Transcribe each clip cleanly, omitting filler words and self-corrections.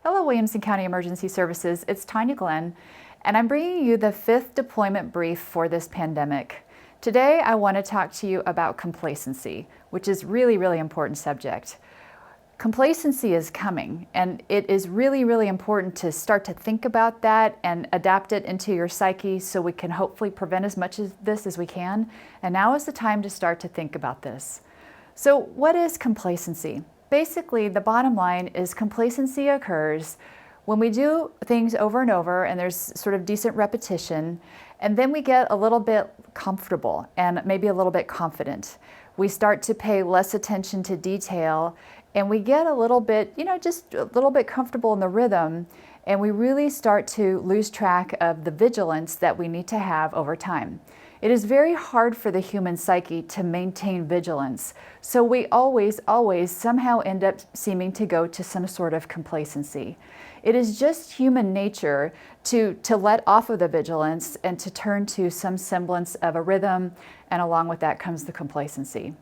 Hello, Williamson County Emergency Services. It's Tania, and I'm bringing you the 5th deployment brief for this pandemic. Today, I want to talk to you about complacency, which is really important subject. Complacency is coming, and it is really important to start to think about that and adapt it into your psyche so we can hopefully prevent as much of this as we can. And now is the time to start to think about this. So what is complacency? Basically, the bottom line is complacency occurs when we do things over and over and there's sort of decent repetition, and then we get a little bit comfortable and maybe a little bit confident. We start to pay less attention to detail, and we get a little bit, just a little bit comfortable in the rhythm, and we really start to lose track of the vigilance that we need to have over time. It is very hard for the human psyche to maintain vigilance, so we always somehow end up seeming to go to some sort of complacency. It is just human nature to let off of the vigilance and to turn to some semblance of a rhythm, and along with that comes the complacency.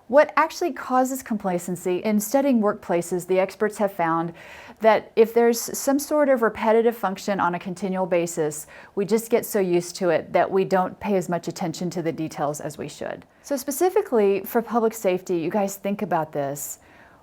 What actually causes complacency? In studying workplaces, the experts have found that if there's some sort of repetitive function on a continual basis, we just get so used to it that we don't pay as much attention to the details as we should. So specifically for public safety, you guys think about this.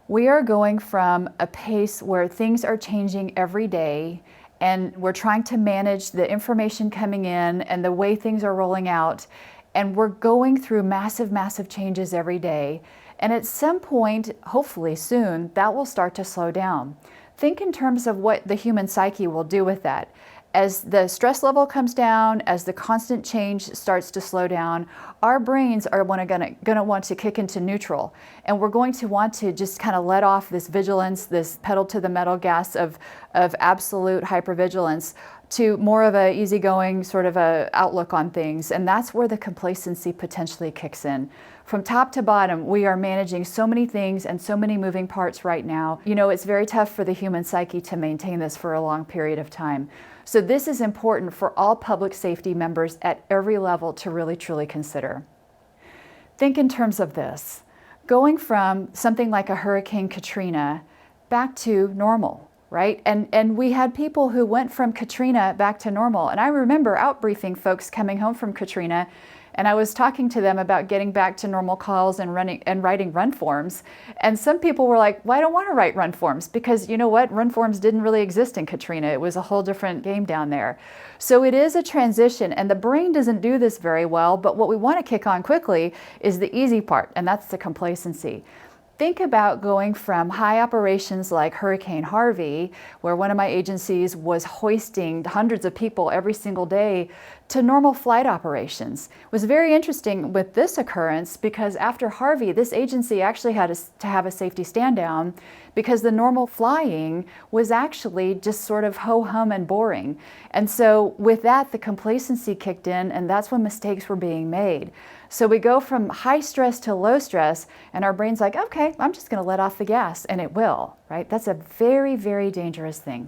We are going from a pace where things are changing every day, and we're trying to manage the information coming in and the way things are rolling out. And we're going through massive changes every day. And at some point, hopefully soon, that will start to slow down. Think in terms of what the human psyche will do with that. As the stress level comes down, as the constant change starts to slow down, our brains are gonna want to kick into neutral. And we're going to want to just kind of let off this vigilance, this pedal to the metal gas of absolute hypervigilance, to more of a easygoing sort of a outlook on things. And that's where the complacency potentially kicks in. From top to bottom, we are managing so many things and so many moving parts right now. It's very tough for the human psyche to maintain this for a long period of time. So this is important for all public safety members at every level to really truly consider. Think in terms of this. Going from something like a Hurricane Katrina back to normal. Right? And we had people who went from Katrina back to normal. And I remember out-briefing folks coming home from Katrina, and I was talking to them about getting back to normal calls and writing run forms. And some people were like, well, I don't want to write run forms, because you know what? Run forms didn't really exist in Katrina. It was a whole different game down there. So it is a transition, and the brain doesn't do this very well, but what we want to kick on quickly is the easy part, and that's the complacency. Think about going from high operations like Hurricane Harvey, where one of my agencies was hoisting hundreds of people every single day, to normal flight operations. It was very interesting with this occurrence because after Harvey, this agency actually had to have a safety stand down because the normal flying was actually just sort of ho-hum and boring. And so with that, the complacency kicked in, and that's when mistakes were being made. So we go from high stress to low stress, and our brain's like, okay, I'm just gonna let off the gas, and it will, right? That's a very dangerous thing.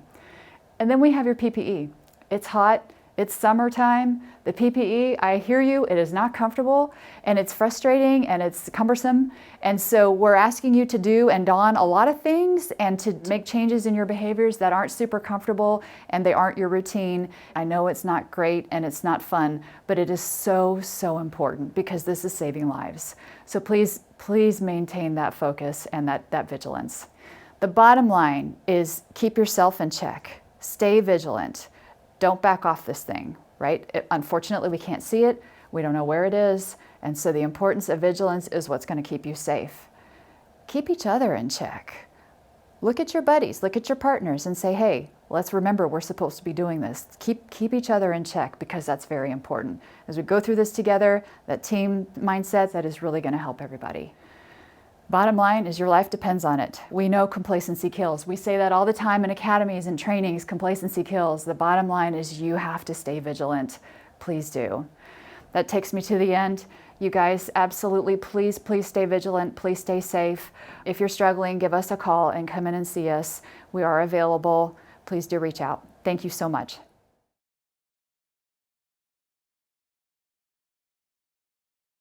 And then we have your PPE. It's hot, it's summertime. The PPE, I hear you, it is not comfortable, and it's frustrating, and it's cumbersome. And so we're asking you to do and don a lot of things and to make changes in your behaviors that aren't super comfortable and they aren't your routine. I know it's not great and it's not fun, but it is so important because this is saving lives. So please maintain that focus and that vigilance. The bottom line is keep yourself in check. Stay vigilant. Don't back off this thing, right? Unfortunately, we can't see it. We don't know where it is. And so the importance of vigilance is what's going to keep you safe. Keep each other in check. Look at your buddies, look at your partners and say, hey, let's remember we're supposed to be doing this. Keep each other in check, because that's very important. As we go through this together, that team mindset, that is really going to help everybody. Bottom line is your life depends on it. We know complacency kills. We say that all the time in academies and trainings, complacency kills. The bottom line is you have to stay vigilant. Please do. That takes me to the end. You guys, absolutely, please stay vigilant. Please stay safe. If you're struggling, give us a call and come in and see us. We are available. Please do reach out. Thank you so much.